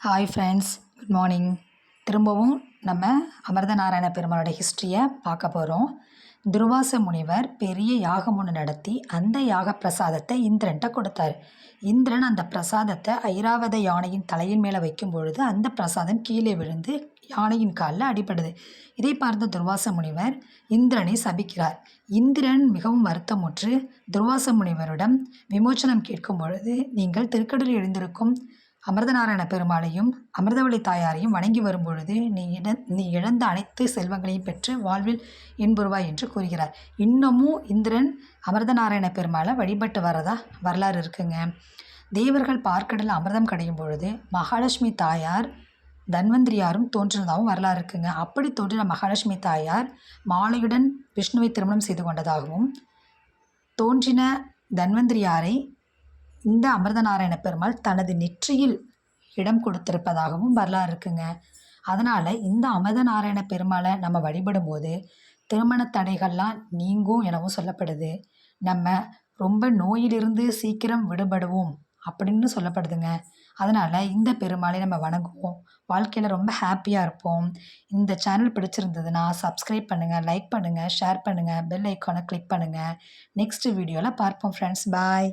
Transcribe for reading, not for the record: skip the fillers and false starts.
Hi friends, good morning. திரும்பவும் நம்ம அமிர்தநாராயண பெருமாளோட ஹிஸ்ட்ரியை பார்க்க போகிறோம். துர்வாச முனிவர் பெரிய யாகம் ஒன்று நடத்தி அந்த யாக பிரசாதத்தை இந்திரன்ட்ட கொடுத்தாரு. இந்திரன் அந்த பிரசாதத்தை ஐராவத யானையின் தலையின் மேலே வைக்கும் பொழுது அந்த பிரசாதம் கீழே விழுந்து யானையின் காலில் அடிபடுது. இதை பார்த்த துர்வாச முனிவர் இந்திரனை சபிக்கிறார். இந்திரன் மிகவும் வருத்தமுற்று துர்வாச முனிவரிடம் விமோச்சனம் கேட்கும் பொழுது, நீங்கள் திருக்கடலில் எழுந்திருக்கும் அமிர்தநாராயண பெருமாளையும் அமிர்தவள்ளி தாயாரையும் வணங்கி வரும்பொழுது நீ இழந்த அனைத்து செல்வங்களையும் பெற்று வாழ்வில் இன்புறுவாய் என்று கூறுகிறார். இன்னமும் இந்திரன் அமிர்தநாராயண பெருமாளை வழிபட்டு வரதா வரலாறு இருக்குங்க. தேவர்கள் பார்க்கடலில் அமிர்தம் கடையும் பொழுது மகாலட்சுமி தாயார் தன்வந்திரியாரும் தோன்றினதாகவும் வரலாறு இருக்குங்க. அப்படி தோன்றின மகாலட்சுமி தாயார் மாலையுடன் விஷ்ணுவை திருமணம் செய்து கொண்டதாகவும், தோன்றின தன்வந்திரியாரை இந்த அமிர்தநாராயண பெருமாள் தனது நெற்றியில் இடம் கொடுத்திருப்பதாகவும் வரலாறு இருக்குங்க. அதனால் இந்த அமிர்தநாராயண பெருமாளை நம்ம வழிபடும் போது திருமண தடைகள்லாம் நீங்கும் எனவும் சொல்லப்படுது. நம்ம ரொம்ப நோயிலிருந்து சீக்கிரம் விடுபடுவோம் அப்படின்னு சொல்லப்படுதுங்க. அதனால் இந்த பெருமாளை நம்ம வணங்குவோம், வாழ்க்கையில் ரொம்ப ஹாப்பியாக இருப்போம். இந்த சேனல் பிடிச்சிருந்ததுன்னா சப்ஸ்கிரைப் பண்ணுங்கள், லைக் பண்ணுங்கள், ஷேர் பண்ணுங்கள், பெல் ஐக்கானை கிளிக் பண்ணுங்கள். நெக்ஸ்ட் வீடியோவில் பார்ப்போம் ஃப்ரெண்ட்ஸ். பாய்.